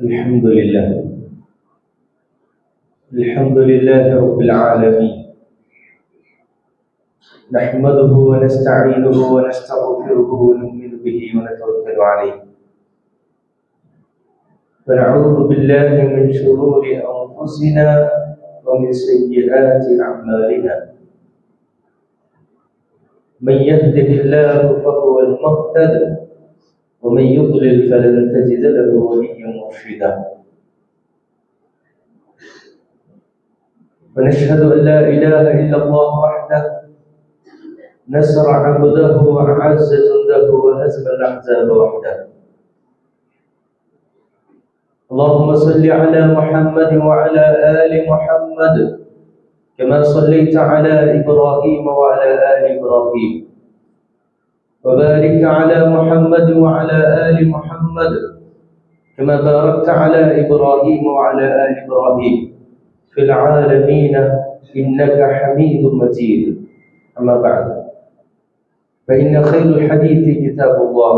الحمد لله الحمد لله رب العالمين نحمده ونستعينه ونستغفره ونؤمن به ونتوكل عليه ونعوذ بالله من شرور أنفسنا ومن سيئات أعمالنا من يهده الله فهو المهتد ومن يضلل فلن تجد له وليا مرشدا ونشهد أن لا إله إلا الله وحده نصر عبده وأعز جنده وهزم الأحزاب وحده اللهم صل على محمد وعلى آل محمد كما صليت على إبراهيم وعلى آل إبراهيم وبارك على محمد وعلى آل محمد كما باركت على إبراهيم وعلى آل إبراهيم في العالمين إنك حميد مجيد. أما بعد فإن خير الحديث كتاب الله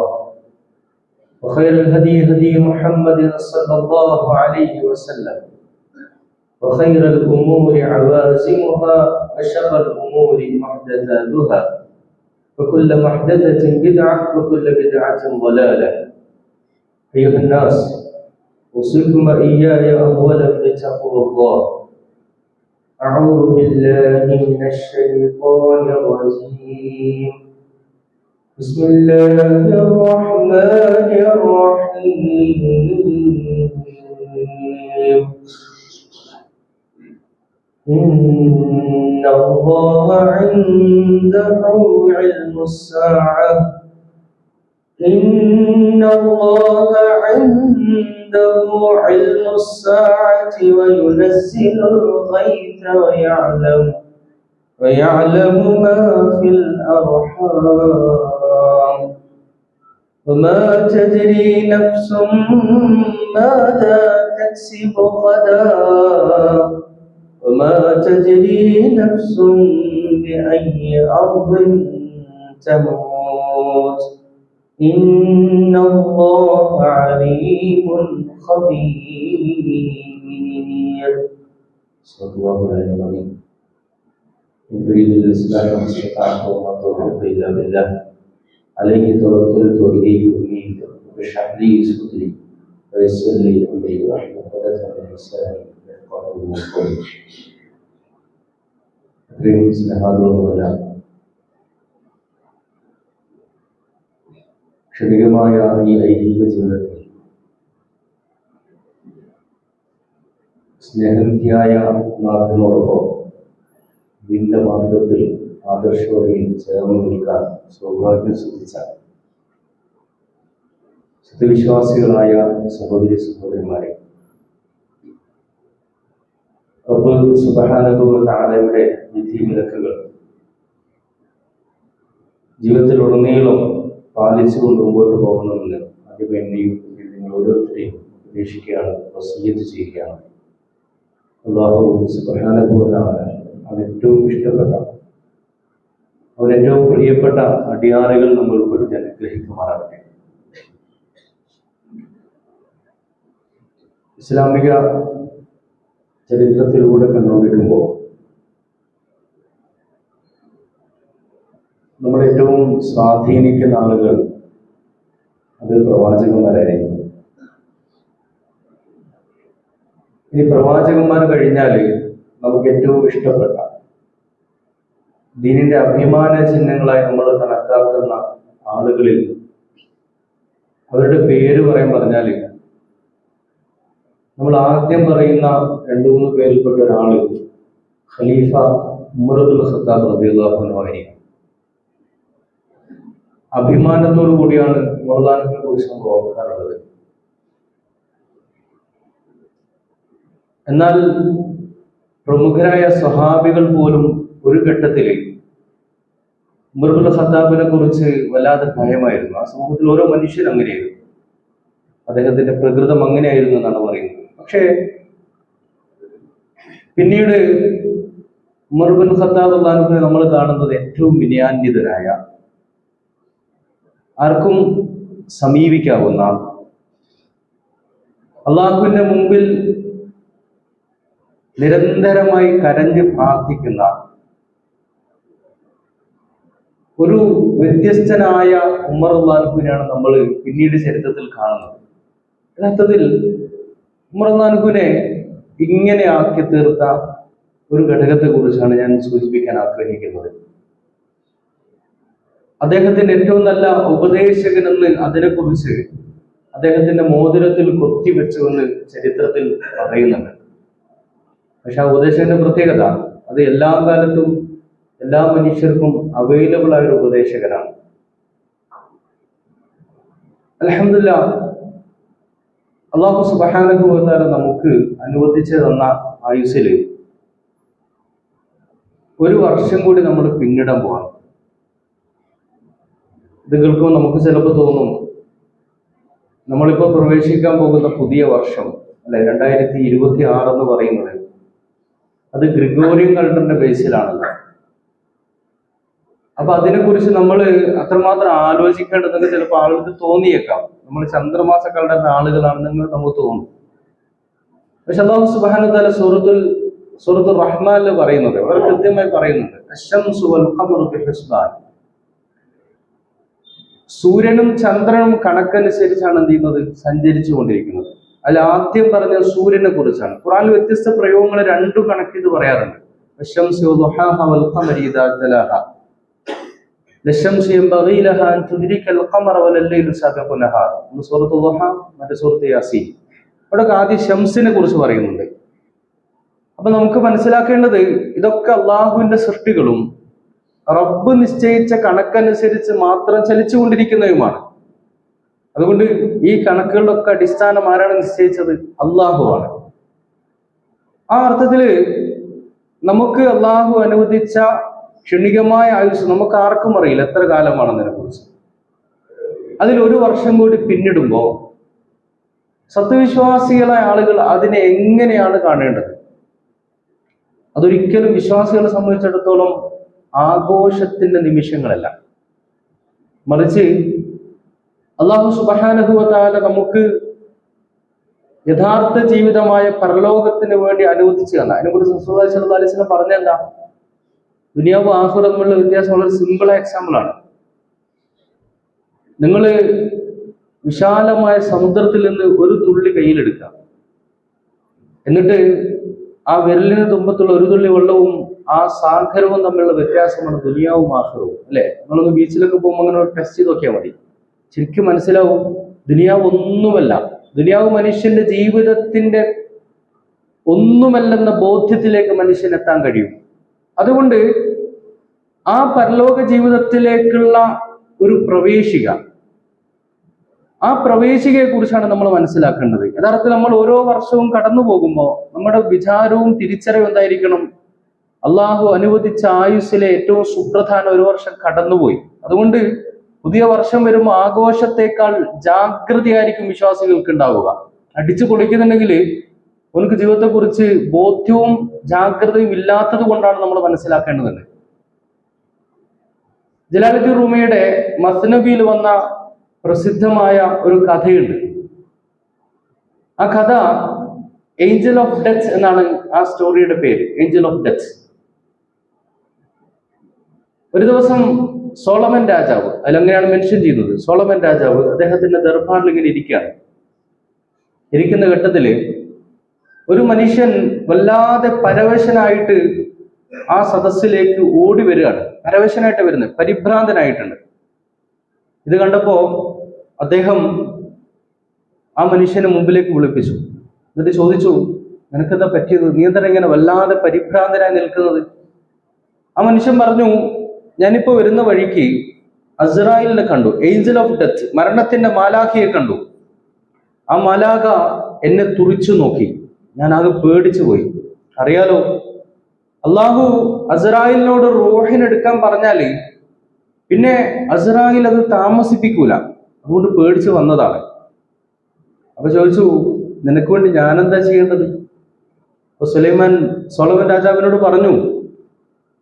وخير الهدي هدي محمد صلى الله عليه وسلم وخير الأمور عوازمها وشر الأمور محدثاتها وكل محدثة بدعة وكل بدعة ضلالة. أيها الناس أوصيكم وإياي أولا بتقوى الله. أعوذ بالله من الشيطان الرجيم. بسم الله الرحمن الرحيم. إن الله عنده علم الساعة وينزل الغيث ويعلم ما في الأرحام وما تدري نفس ماذا تكسب غدا وما تدري نفس بأي أرض تموت إن الله عليم خبير. صلى الله عليه وسلم. يريد الإصلاح ما استطعت وما توفيقي إلا بالله عليه توكلت وإليه أنيب واشرح لي صدري ويسر لي أمري واحلل عقدة من لساني يفقهوا قولي. ക്ഷണികമായ ഈ ഐഹിക ജീവിതത്തിൽ സ്നേഹനിധിയായ നാഥനോടൊപ്പം വീണ്ടും മാർഗത്തിൽ ആദർശവഴിയിൽ ചേർന്ന് നിൽക്കാൻ സൗഭാഗ്യം സിദ്ധിച്ച സത്യവിശ്വാസികളായ സഹോദരി സഹോദരന്മാരെ, റബ്ബ് സുബ്ഹാനഹു വ തആലയുടെ വിധിവിലക്കുകൾ ജീവിതത്തിലുടനീളം പാലിച്ചുകൊണ്ട് മുമ്പോട്ട് പോകണമെന്ന് ആദ്യം എന്നെയും നിങ്ങൾ ഓരോരുത്തരെയും ഉപദേശിക്കുകയാണ്, വസിയ്യത്ത് ചെയ്യുകയാണ്. അല്ലാഹു സുബ്ഹാനഹു വ തആല അവൻ ഏറ്റവും ഇഷ്ടപ്പെട്ട, അവൻ ഏറ്റവും പ്രിയപ്പെട്ട അടിയാറുകൾ നമ്മൾ ഉൾപ്പെടുത്തി അനുഗ്രഹിക്കുമാറാകട്ടെ. ഇസ്ലാമിക ചരിത്രത്തിലൂടെ കണ്ണോടിക്കുമ്പോൾ നമ്മളെ ഏറ്റവും സ്വാധീനിക്കുന്ന ആളുകൾ അത് പ്രവാചകന്മാരായിരിക്കും. ഇനി പ്രവാചകന്മാർ കഴിഞ്ഞാൽ നമുക്ക് ഏറ്റവും ഇഷ്ടപ്പെട്ട ദീനിന്റെ അഭിമാന ചിഹ്നങ്ങളായി നമ്മൾ കണക്കാക്കുന്ന ആളുകളിൽ അവരുടെ പേര് പറഞ്ഞാൽ നമ്മൾ ആദ്യം പറയുന്ന 2-3 പേരിൽപ്പെട്ട ഒരാള് ഖലീഫ ഉമർ ഇബ്നുൽ ഖത്താബ് റളിയല്ലാഹു അൻഹു ആയിരിക്കും. അഭിമാനത്തോടു കൂടിയാണ് ഉമർനെ കുറിച്ച് നമ്മൾ ഓർക്കാറുള്ളത്. എന്നാൽ പ്രമുഖരായ സ്വഹാബികൾ പോലും ഒരു ഘട്ടത്തിൽ ഉമർ ഇബ്നുൽ ഖത്താബിനെ കുറിച്ച് വല്ലാതെ ഭയമായിരുന്നു. ആ സമൂഹത്തിൽ ഓരോ മനുഷ്യരും അങ്ങനെയായിരുന്നു, അദ്ദേഹത്തിന്റെ പ്രകൃതം അങ്ങനെയായിരുന്നു എന്നാണ് പറയുന്നത്. പക്ഷേ പിന്നീട് ഉമർ ഇബ്നുൽ ഖത്താബ് റളിയല്ലാഹു നമ്മൾ കാണുന്നത് ഏറ്റവും വിനയാന്വിതരായ, ആർക്കും സമീപിക്കാവുന്ന, അള്ളാഹുവിന്റെ മുമ്പിൽ നിരന്തരമായി കരഞ്ഞ് പ്രാർത്ഥിക്കുന്ന ഒരു വ്യത്യസ്തനായ ഉമർ റളിയല്ലാഹുവിനെയാണ് നമ്മൾ പിന്നീട് ചരിത്രത്തിൽ കാണുന്നത്. യഥാർത്ഥത്തിൽ ഉമർ റളിയല്ലാഹുവിനെ ഇങ്ങനെ ആക്കി തീർത്ത ഒരു ഘടകത്തെ കുറിച്ചാണ് ഞാൻ സൂചിപ്പിക്കാൻ ആഗ്രഹിക്കുന്നത്. അദ്ദേഹത്തിന്റെ ഏറ്റവും നല്ല ഉപദേശകനെന്ന് അതിനെക്കുറിച്ച് അദ്ദേഹത്തിന്റെ മോതിരത്തിൽ കൊത്തിവെച്ചുവെന്ന് ചരിത്രത്തിൽ പറയുന്നുണ്ട്. പക്ഷെ ആ ഉപദേശകന്റെ പ്രത്യേകത അത് എല്ലാ കാലത്തും എല്ലാ മനുഷ്യർക്കും അവൈലബിൾ ആയ ഒരു ഉപദേശകനാണ്. അൽഹംദുലില്ലാഹ്, അല്ലാഹു സുബ്ഹാനഹു വ തആല നമുക്ക് അനുവദിച്ചു തന്ന ആയുസ്സിൽ ഒരു വർഷം കൂടി നമ്മൾ പിന്നിടാൻ പോകണം. ഇത് കേൾക്കുമ്പോൾ നമുക്ക് ചിലപ്പോൾ തോന്നും, നമ്മളിപ്പോൾ പ്രവേശിക്കാൻ പോകുന്ന പുതിയ വർഷം അല്ലെ 2026 എന്ന് പറയുന്നത് അത് ഗ്രിഗോറിയൻ കലണ്ടറിന്റെ ബേസിലാണല്ലോ. അപ്പൊ അതിനെക്കുറിച്ച് നമ്മൾ അത്രമാത്രം ആലോചിക്കേണ്ടതെന്ന് ചിലപ്പോൾ ആളുകൾക്ക് തോന്നിയേക്കാം. നമ്മൾ ചന്ദ്രമാസ കലണ്ടറിന്റെ ആളുകളാണെന്ന് നമുക്ക് തോന്നും. പക്ഷെ അല്ലാഹു സുബ്ഹാനഹു വ തആല സൂറത്തുർ റഹ്മാനിൽ പറയുന്നത് വളരെ കൃത്യമായി പറയുന്നുണ്ട്, അശ്ശംസു വൽ ഖമറു ബിഹിസ്ബാൻ. സൂര്യനും ചന്ദ്രനും കണക്കനുസരിച്ചാണ് എന്ത് ചെയ്യുന്നത്, സഞ്ചരിച്ചു കൊണ്ടിരിക്കുന്നത്. അതിൽ ആദ്യം പറഞ്ഞ സൂര്യനെ കുറിച്ചാണ്. ഖുർആനിൽ വ്യത്യസ്ത പ്രയോഗങ്ങൾ രണ്ടു കണക്കിത് പറയാറുണ്ട്. അശ്ശംസു വദുഹാഹ വൽ ഖമരി ഇദാ തലാഹ. ലശ്ശംസു യൻബഗി ലഹാ അൻ തുദ്രികൽ ഖമറ വലല്ലൈലു സാബിഖു നഹാർ. സൂറത്തുൽ ദുഹ, മറ്റേ സൂറത്ത് യാസീൻ. അവിടെ ആദ്യം ശംസിനെ കുറിച്ച് പറയുന്നുണ്ട്. അപ്പൊ നമുക്ക് മനസ്സിലാക്കേണ്ടത് ഇതൊക്കെ അള്ളാഹുവിന്റെ സൃഷ്ടികളും റബ്ബ് നിശ്ചയിച്ച കണക്കനുസരിച്ച് മാത്രം ചലിച്ചുകൊണ്ടിരിക്കുന്നതുമാണ്. അതുകൊണ്ട് ഈ കണക്കുകളിലൊക്കെ അടിസ്ഥാനം ആരാണ് നിശ്ചയിച്ചത്? അള്ളാഹുവാണ്. ആ അർത്ഥത്തില് നമുക്ക് അള്ളാഹു അനുവദിച്ച ക്ഷണികമായ ആയുസ് നമുക്ക് ആർക്കും അറിയില്ല എത്ര കാലമാണെന്നതിനെ കുറിച്ച്. അതിൽ ഒരു വർഷം കൂടി പിന്നിടുമ്പോ സത്യവിശ്വാസികളായ ആളുകൾ അതിനെ എങ്ങനെയാണ് കാണേണ്ടത്? അതൊരിക്കലും വിശ്വാസികളെ സംബന്ധിച്ചിടത്തോളം ആഘോഷത്തിന്റെ നിമിഷങ്ങളല്ല, മറിച്ച് അല്ലാഹു സുബ്ഹാനഹു വ തആല നമുക്ക് യഥാർത്ഥ ജീവിതമായ പരലോകത്തിന് വേണ്ടി അനുവദിച്ചു തന്ന. അതിനെക്കുറിച്ച് റസൂലുള്ളാഹി സ്വല്ലല്ലാഹു അലൈഹി വസല്ലം പറഞ്ഞെന്താ? ദുനിയാവും ആഖിറത്തും തമ്മിലുള്ള വ്യത്യാസം വളരെ സിമ്പിൾ എക്സാമ്പിൾ ആണ്. നിങ്ങൾ വിശാലമായ സമുദ്രത്തിൽ നിന്ന് ഒരു തുള്ളി കയ്യിലെടുക്കുക, എന്നിട്ട് ആ വിരലിന് തുമ്പത്തുള്ള ഒരു തുള്ളി വെള്ളവും ആ സാഗരവും തമ്മിലുള്ള വ്യത്യാസമാണ് ദുനിയാവും ആഖിറവും. അല്ലെ? നിങ്ങളൊന്ന് ബീച്ചിലൊക്കെ പോകുമ്പോൾ അങ്ങനെ ടെസ്റ്റ് ചെയ്ത് നോക്കിയാൽ മതി, ശരിക്കും മനസ്സിലാവും. ദുനിയാവ് ഒന്നുമല്ല, ദുനിയാവ് മനുഷ്യന്റെ ജീവിതത്തിന്റെ ഒന്നുമല്ലെന്ന ബോധ്യത്തിലേക്ക് മനുഷ്യൻ എത്താൻ കഴിയും. അതുകൊണ്ട് ആ പരലോക ജീവിതത്തിലേക്കുള്ള ഒരു പ്രവേശിക, ആ പ്രവേശികയെ കുറിച്ചാണ് നമ്മൾ മനസ്സിലാക്കേണ്ടത്. യഥാർത്ഥത്തിൽ നമ്മൾ ഓരോ വർഷവും കടന്നു പോകുമ്പോൾ നമ്മുടെ വിചാരവും തിരിച്ചറിവും എന്തായിരിക്കണം? അള്ളാഹു അനുവദിച്ച ആയുസ്സിലെ ഏറ്റവും സുപ്രധാന ഒരു വർഷം കടന്നുപോയി. അതുകൊണ്ട് പുതിയ വർഷം വരുമ്പോൾ ആഘോഷത്തെക്കാൾ ജാഗ്രതയായിരിക്കും വിശ്വാസികൾക്ക് ഉണ്ടാവുക. അടിച്ചു പൊളിക്കുന്നുണ്ടെങ്കിൽ അവർക്ക് ജീവിതത്തെക്കുറിച്ച് ബോധ്യവും ജാഗ്രതയും ഇല്ലാത്തത് കൊണ്ടാണ് നമ്മൾ മനസ്സിലാക്കേണ്ടതുണ്ട്. ജലാലുദ്ദീൻ റൂമിയുടെ മസ്നവിയിൽ വന്ന പ്രസിദ്ധമായ ഒരു കഥയുണ്ട്. ആ കഥ ഏഞ്ചൽ ഓഫ് ഡെത്ത് എന്നാണ് ആ സ്റ്റോറിയുടെ പേര്, ഏഞ്ചൽ ഓഫ് ഡെത്ത്. ഒരു ദിവസം സോളമൻ രാജാവ്, അതിലങ്ങനെയാണ് മെൻഷൻ ചെയ്യുന്നത്, സോളമൻ രാജാവ് അദ്ദേഹത്തിന്റെ ദർബാറിൽ ഇങ്ങനെ ഇരിക്കുകയാണ്. ഇരിക്കുന്ന ഘട്ടത്തില് ഒരു മനുഷ്യൻ വല്ലാതെ പരവശനായിട്ട് ആ സദസ്സിലേക്ക് ഓടി വരികയാണ്. പരവശനായിട്ട് വരുന്നത്, പരിഭ്രാന്തനായിട്ടുണ്ട്. ഇത് കണ്ടപ്പോ അദ്ദേഹം ആ മനുഷ്യനെ മുമ്പിലേക്ക് വിളിപ്പിച്ചു. എന്നിട്ട് ചോദിച്ചു, നിനക്കെന്താ പറ്റിയത്? നീ എന്താണ് ഇങ്ങനെ വല്ലാതെ പരിഭ്രാന്തനായി നിൽക്കുന്നത്? ആ മനുഷ്യൻ പറഞ്ഞു, ഞാനിപ്പോ വരുന്ന വഴിക്ക് അസ്രായേലിനെ കണ്ടു, ഏഞ്ചൽ ഓഫ് ഡെത്ത്, മരണത്തിന്റെ മാലാഖയെ കണ്ടു. ആ മാലാഖ എന്നെ തുറിച്ചു നോക്കി, ഞാൻ ആകെ പേടിച്ചു പോയി. അറിയാലോ, അള്ളാഹു അസ്രായേലിനോട് റൂഹിനെടുക്കാൻ പറഞ്ഞാല് പിന്നെ അസ്രായേൽ അത് താമസിപ്പിക്കൂല, അതുകൊണ്ട് പേടിച്ച് വന്നതാണ്. അപ്പൊ ചോദിച്ചു, നിനക്ക് വേണ്ടി ഞാനെന്താ ചെയ്യേണ്ടത്? അപ്പൊ സോളമൻ രാജാവിനോട് പറഞ്ഞു,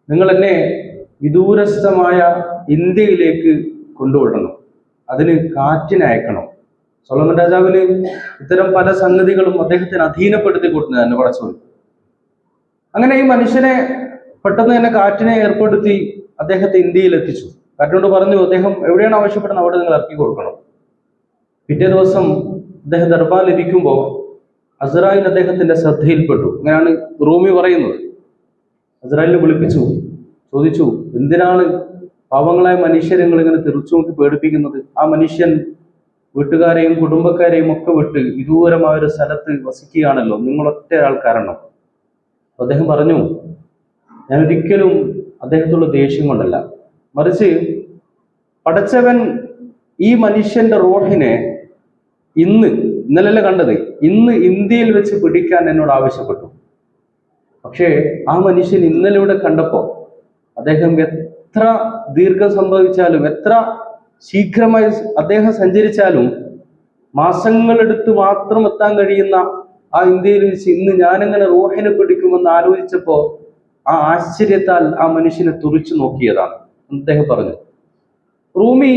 നിങ്ങൾ എന്നെ വിദൂരസ്ഥമായ ഇന്ത്യയിലേക്ക് കൊണ്ടുവിടണം, അതിന് കാറ്റിനെ അയക്കണം. സൊളമൻ രാജാവിന് ഇത്തരം പല സംഗതികളും അദ്ദേഹത്തിന് അധീനപ്പെടുത്തി കൊടുക്കുന്നത് തന്നെ പടച്ചോൻ. അങ്ങനെ ഈ മനുഷ്യനെ പെട്ടെന്ന് തന്നെ കാറ്റിനെ ഏർപ്പെടുത്തി അദ്ദേഹത്തെ ഇന്ത്യയിൽ എത്തിച്ചു. കാറ്റിനോട് പറഞ്ഞു, അദ്ദേഹം എവിടെയാണ് ആവശ്യപ്പെടുന്നത് അവിടെ നിങ്ങൾ ഇറക്കി കൊടുക്കണം. പിറ്റേ ദിവസം അദ്ദേഹം ദർബാറിൽ ഇരിക്കുമ്പോൾ അസ്രായിൽ അദ്ദേഹത്തിന്റെ ശ്രദ്ധയിൽപ്പെട്ടു. അങ്ങനെയാണ് റൂമി പറയുന്നത്. അസ്രായിലിനെ വിളിപ്പിച്ചു, ചോദിച്ചു, എന്തിനാണ് പാവങ്ങളായ മനുഷ്യരെ നിങ്ങൾ ഇങ്ങനെ തെറിച്ചു നോക്കി പേടിപ്പിക്കുന്നത്? ആ മനുഷ്യൻ വീട്ടുകാരെയും കുടുംബക്കാരെയും ഒക്കെ വിട്ട് വിദൂരമായ ഒരു സ്ഥലത്ത് വസിക്കുകയാണല്ലോ, നിങ്ങൾ ഒറ്റ ആൾക്കാരണം. അദ്ദേഹം പറഞ്ഞു, ഞാൻ ഒരിക്കലും അദ്ദേഹത്തോട് ദേഷ്യം കൊണ്ടല്ല, മറിച്ച് പടച്ചവൻ ഈ മനുഷ്യന്റെ റൂഹിനെ ഇന്നലല്ല കണ്ടത്, ഇന്ന് ഇന്ത്യയിൽ വെച്ച് പിടിക്കാൻ എന്നോട് ആവശ്യപ്പെട്ടു. പക്ഷേ ആ മനുഷ്യൻ ഇന്നലെ ഇവിടെ കണ്ടപ്പോ അദ്ദേഹം എത്ര ദീർഘം സംഭവിച്ചാലും എത്ര ശീഘ്രമായി അദ്ദേഹം സഞ്ചരിച്ചാലും മാസങ്ങളെടുത്ത് മാത്രം എത്താൻ കഴിയുന്ന ആ ഇന്ത്യയിൽ വെച്ച് ഇന്ന് ഞാനെങ്ങനെ റൂഹിനെ പിടിക്കുമെന്ന് ആലോചിച്ചപ്പോ ആ ആശ്ചര്യത്താൽ ആ മനുഷ്യനെ തുറിച്ചു നോക്കിയതാണ് അദ്ദേഹം പറഞ്ഞു. റൂമി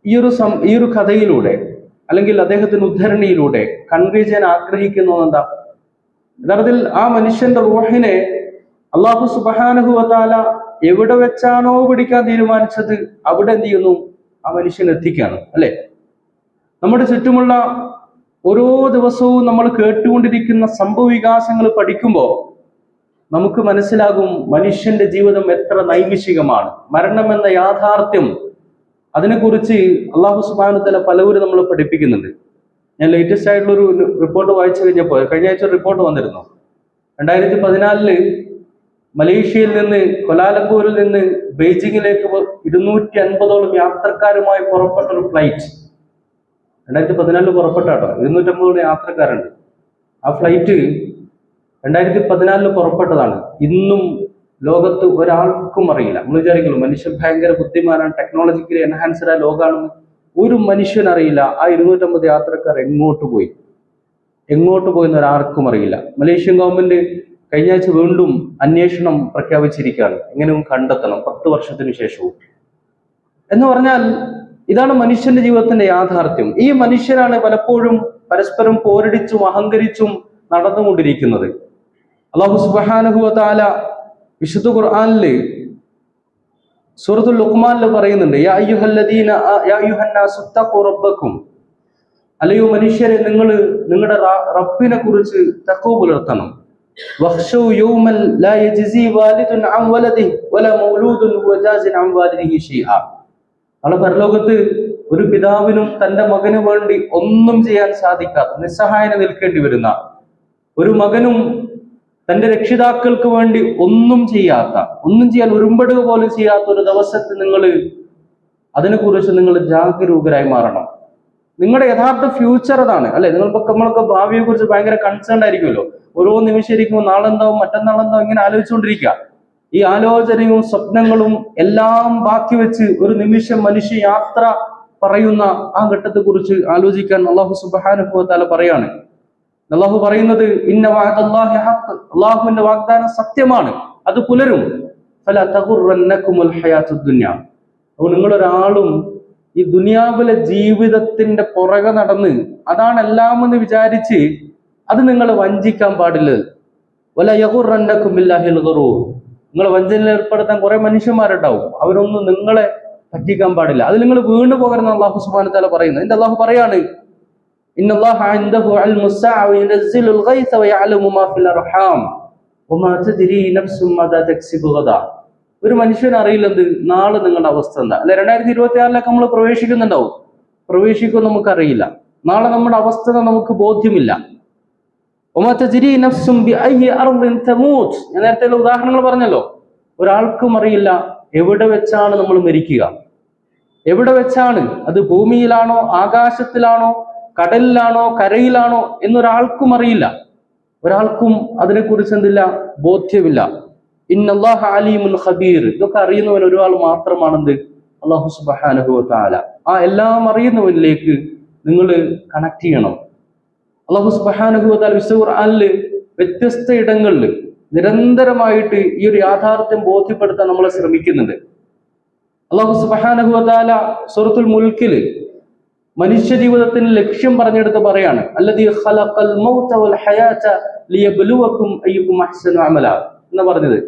ഈ ഒരു കഥയിലൂടെ അല്ലെങ്കിൽ അദ്ദേഹത്തിന്റെ ഉദ്ധരണിയിലൂടെ കൺവേ ചെയ്യാൻ ആഗ്രഹിക്കുന്നത് എന്താ? യഥാർത്ഥത്തിൽ ആ മനുഷ്യന്റെ റൂഹിനെ അള്ളാഹു സുബ്ഹാനഹു വ തആല എവിടെ വെച്ചാണോ പിടിക്കാൻ തീരുമാനിച്ചത് അവിടെ എന്ത് ചെയ്യുന്നു? ആ മനുഷ്യൻ എത്തിക്കാണ്, അല്ലെ? നമ്മുടെ ചുറ്റുമുള്ള ഓരോ ദിവസവും നമ്മൾ കേട്ടുകൊണ്ടിരിക്കുന്ന സംഭവ വികാസങ്ങൾ പഠിക്കുമ്പോൾ നമുക്ക് മനസ്സിലാകും മനുഷ്യന്റെ ജീവിതം എത്ര നൈമിഷികമാണ്. മരണം എന്ന യാഥാർത്ഥ്യം, അതിനെക്കുറിച്ച് അള്ളാഹു സുബ്ഹാനഹു വ തആല പലവരും നമ്മളെ പഠിപ്പിക്കുന്നുണ്ട്. ഞാൻ ലേറ്റസ്റ്റ് ആയിട്ടുള്ള ഒരു റിപ്പോർട്ട് വായിച്ചു കഴിഞ്ഞപ്പോൾ, കഴിഞ്ഞ ആഴ്ച ഒരു റിപ്പോർട്ട് വന്നിരുന്നു. 2014 മലേഷ്യയിൽ നിന്ന്, കൊലാലംപൂരിൽ നിന്ന് ബെയ്ജിങ്ങിലേക്ക് 250ഓളം യാത്രക്കാരുമായി പുറപ്പെട്ട ഒരു ഫ്ലൈറ്റ് 2014 പുറപ്പെട്ടാട്ടോ. 250 യാത്രക്കാരുണ്ട്. ആ ഫ്ലൈറ്റ് 2014 പുറപ്പെട്ടതാണ്. ഇന്നും ലോകത്ത് ഒരാൾക്കും അറിയില്ല. നമ്മൾ വിചാരിക്കുന്നു മനുഷ്യൻ ഭയങ്കര ബുദ്ധിമാനാണ്, ടെക്നോളജിക്കലി എൻഹാൻസ്ഡ് ആയ ലോകമാണെന്ന്. ഒരു മനുഷ്യൻ അറിയില്ല ആ 250 യാത്രക്കാർ എങ്ങോട്ട് പോയി എന്ന് ഒരാൾക്കും അറിയില്ല. മലേഷ്യൻ ഗവൺമെന്റ് കഴിഞ്ഞ ആഴ്ച വീണ്ടും അന്വേഷണം പ്രഖ്യാപിച്ചിരിക്കുകയാണ്. എങ്ങനെയും കണ്ടെത്തണം 10 വർഷത്തിന് ശേഷവും. എന്ന് പറഞ്ഞാൽ ഇതാണ് മനുഷ്യന്റെ ജീവിതത്തിന്റെ യാഥാർത്ഥ്യം. ഈ മനുഷ്യരാണ് പലപ്പോഴും പരസ്പരം പോരടിച്ചും അഹങ്കരിച്ചും നടന്നുകൊണ്ടിരിക്കുന്നത്. അല്ലാഹു സുബ്ഹാനഹു വ തആല വിശുദ്ധ ഖുർആനില് സൂറത്തുൽ ലുഖ്മാനിൽ പറയുന്നുണ്ട്, യാ അയ്യുഹന്നാസു തഖൂ റബ്ബക്കും, അല്ലയോ മനുഷ്യരെ നിങ്ങൾ നിങ്ങളുടെ റബ്ബിനെ കുറിച്ച് തഖ്വ പുലർത്തണം. വഖ്ശൗ യൗമൻ ലാ യജ്സി വാലിദുൻ അൻ വലദിഹി വലാ മൗലൂദുൻ ഹുവ ജാസിൻ അൻ വാലിദിഹി ശൈഅ. നാളെ പരലോകത്ത് ഒരു പിതാവിനും തന്റെ മകന് വേണ്ടി ഒന്നും ചെയ്യാൻ സാധിക്കാത്ത, നിസ്സഹായന നിൽക്കേണ്ടി വരുന്ന, ഒരു മകനും തന്റെ രക്ഷിതാക്കൾക്ക് വേണ്ടി ഒന്നും ചെയ്യാൻ ഉരുമ്പടുക പോലും ചെയ്യാത്ത ഒരു ദിവസത്തിൽ അതിനെക്കുറിച്ച് നിങ്ങൾ ജാഗരൂകരായി മാറണം. നിങ്ങളുടെ യഥാർത്ഥ ഫ്യൂച്ചർ അതാണ്, അല്ലെ? നമ്മളൊക്കെ ഭാവിയെ കുറിച്ച് ഭയങ്കര കൺസേൺഡ് ആയിരിക്കുമല്ലോ. ഓരോ നിമിഷം ഇരിക്കുമ്പോൾ നാളെന്താവും മറ്റന്നാളെന്താവും ഇങ്ങനെ ആലോചിച്ചുകൊണ്ടിരിക്കുക. ഈ ആലോചനയും സ്വപ്നങ്ങളും എല്ലാം ബാക്കി വെച്ച് ഒരു നിമിഷം മനുഷ്യ യാത്ര പറയുന്ന ആ ഘട്ടത്തെ കുറിച്ച് ആലോചിക്കാൻ അല്ലാഹു സുബ്ഹാനഹു വ തആല പറയാണ്. അല്ലാഹു പറയുന്നത്, ഇന്ന വഅദല്ലാഹി ഹഖ്, അല്ലാഹുവിന്റെ വാഗ്ദാനം സത്യമാണ്, അത് പുലരും. ഫലാ തഗുറന്നകുമുൽ ഹയാത്തുദ് ദുനിയ. അപ്പോൾ നിങ്ങളൊരാളും ഈ ദുനിയാവിലെ ജീവിതത്തിന്റെ പുറകെ നടന്ന് അതാണ് എല്ലാം എന്ന് വിചാരിച്ച് അത് നിങ്ങളെ വഞ്ചിക്കാൻ പാടില്ല. വലാ യഗുറന്നകും ബില്ലാഹിൽ ഗറൂർ. നിങ്ങളെ വഞ്ചനയിൽ ഏർപ്പെടുത്താൻ കുറെ മനുഷ്യന്മാരുണ്ടാവും, അവരൊന്നും നിങ്ങളെ പറ്റിക്കാൻ പാടില്ല. അത് നിങ്ങൾ വീണു പോകരുതെന്ന് അല്ലാഹു സുബ്ഹാനഹു വ തആല പറയുന്നത്. എന്നിട്ട് അല്ലാഹു പറയാണ്, ഇന്നല്ലാഹ ഇൻദഹു ഇൽമുസ് സഅ വയനസ്സിലുൽ ഗൈസ വയഅലമു മാ ഫിൽ അർഹാം വമാ തദ്രി നഫ്സും മാദാ തക്സിബു ഗദാ. ഒരു മനുഷ്യൻ അറിയില്ലെന്ത് നാളെ നിങ്ങളുടെ അവസ്ഥ എന്താ. അല്ലെ, 2026 നമ്മൾ പ്രവേശിക്കും നമുക്കറിയില്ല. നാളെ നമ്മുടെ അവസ്ഥ നമുക്ക് ബോധ്യമില്ല. വമാ തദ്രി നഫ്സും ബിഅയ്യി അർദിൻ തമൂത്. ഞാൻ നേരത്തെ ഉദാഹരണങ്ങൾ പറഞ്ഞല്ലോ. ഒരാൾക്കും അറിയില്ല എവിടെ വെച്ചാണ് നമ്മൾ മരിക്കുക, എവിടെ വെച്ചാണ്, അത് ഭൂമിയിലാണോ ആകാശത്തിലാണോ കടലിലാണോ കരയിലാണോ എന്നൊരാൾക്കും അറിയില്ല. ഒരാൾക്കും അതിനെക്കുറിച്ച് എന്തില്ല, ബോധ്യമില്ല. ഇന്നല്ലാഹ അലീമുൻ ഖബീർ. ഇതൊക്കെ അറിയുന്നവൻ ഒരാൾ മാത്രമാണെന്ത്, അല്ലാഹു സുബ്ഹാനഹു വ തആല. ആ എല്ലാം അറിയുന്നവനിലേക്ക് നിങ്ങൾ കണക്ട് ചെയ്യണം. അല്ലാഹു സുബ്ഹാനഹു വ തആല വിശുദ്ധ ഖുർആനിൽ വ്യത്യസ്ത ഇടങ്ങളിൽ നിരന്തരമായിട്ട് ഈ ഒരു യാഥാർത്ഥ്യം ബോധ്യപ്പെടുത്താൻ നമ്മളെ ശ്രമിക്കുന്നുണ്ട്. അല്ലാഹു സുബ്ഹാനഹു വ തആല സൂറത്തുൽ മുൽക്കിൽ മനുഷ്യ ജീവിതത്തിന് ലക്ഷ്യം പറഞ്ഞെടുത്ത് പറയാണ്, അല്ലദീ ഖലഖൽ മൗത വൽ ഹയാത ലിയബ്ലുവകും അയ്യുകും അഹ്സനു അമല എന്ന് പറഞ്ഞത്.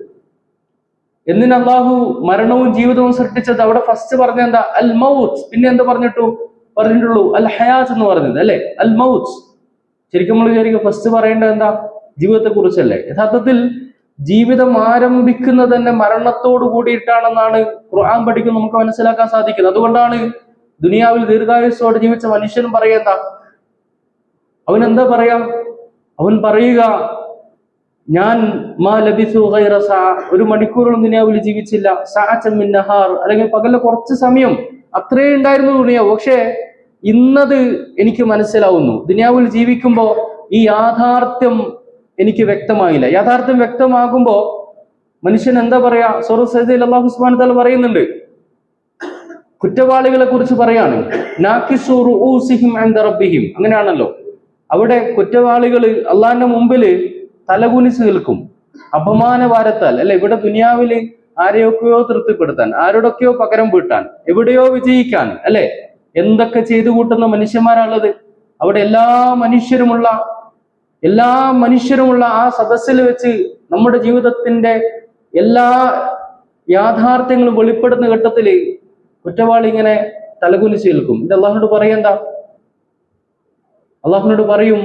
എന്തിന് അള്ളാഹു മരണവും ജീവിതവും സൃഷ്ടിച്ചത്? അവിടെ ഫസ്റ്റ് പറഞ്ഞ എന്താ? അൽ മൗത്ത്. പിന്നെ എന്താ പറഞ്ഞിട്ടുള്ളൂ? അൽ ഹയാത്ത് എന്ന് പറഞ്ഞത് അല്ലെ? അൽ മൗത്ത്. ശരിക്കും നമ്മൾ വിചാരിക്കും ഫസ്റ്റ് പറയേണ്ടത് എന്താ? ജീവിതത്തെ കുറിച്ചല്ലേ. യഥാർത്ഥത്തിൽ ജീവിതം ആരംഭിക്കുന്നത് തന്നെ മരണത്തോട് കൂടിയിട്ടാണെന്നാണ് ഖുർആൻ പഠിക്കുന്നത് നമുക്ക് മനസ്സിലാക്കാൻ സാധിക്കുന്നത്. അതുകൊണ്ടാണ് ദുനിയാവിൽ ദീർഘായുസ്സോടെ ജീവിച്ച മനുഷ്യനും പറയുക, അവൻ എന്താ പറയാ? അവൻ പറയുക, ഞാൻ മാ ലബിസു ഗൈറ സഅ, ഒരു മണിക്കൂറോളം ദുനിയാവിൽ ജീവിച്ചില്ല. സഅഅൻ മിൻ നഹാർ, അല്ലെങ്കിൽ പകലിലെ കുറച്ച് സമയം, അത്രേ ഉണ്ടായിരുന്നു ദുനിയാവ്. പക്ഷേ ഇന്നത് എനിക്ക് മനസ്സിലാവുന്നു. ദുനിയാവിൽ ജീവിക്കുമ്പോൾ ഈ യാഥാർത്ഥ്യം എനിക്ക് വ്യക്തമായില്ല. യാഥാർത്ഥ്യം വ്യക്തമാകുമ്പോ മനുഷ്യൻ എന്താ പറയാ? സൂറത്ത് സജ്ദയിൽ അല്ലാഹു സുബ്ഹാനഹു വ തആല പറയുന്നുണ്ട്, കുറ്റവാളികളെ കുറിച്ച് പറയാണ്, നാകിസു റൂസിഹിം ഇൻദ റബ്ബിഹിം. അങ്ങനെയാണല്ലോ, അവിടെ കുറ്റവാളികൾ അള്ളാഹിന്റെ മുമ്പിൽ തലകുനിച്ച് നിൽക്കും അപമാനഭാരത്താൽ. അല്ലെ, ഇവിടെ ദുനിയാവില് ആരെയൊക്കെയോ തൃപ്തിപ്പെടുത്താൻ, ആരോടൊക്കെയോ പകരം വീട്ടാൻ, എവിടെയോ വിജയിക്കാൻ, അല്ലെ, എന്തൊക്കെ ചെയ്തു കൂട്ടുന്ന മനുഷ്യന്മാരാണുള്ളത്. അവിടെ എല്ലാ മനുഷ്യരുമുള്ള ആ സദസ്സിൽ വെച്ച് നമ്മുടെ ജീവിതത്തിന്റെ എല്ലാ യാഥാർത്ഥ്യങ്ങളും വെളിപ്പെടുന്ന ഘട്ടത്തില് കുറ്റവാളി ഇങ്ങനെ തലകുനിച്ച് നിൽക്കും. ഇത് അള്ളാഹുനോട് പറയണ്ട. അള്ളാഹുനോട് പറയും,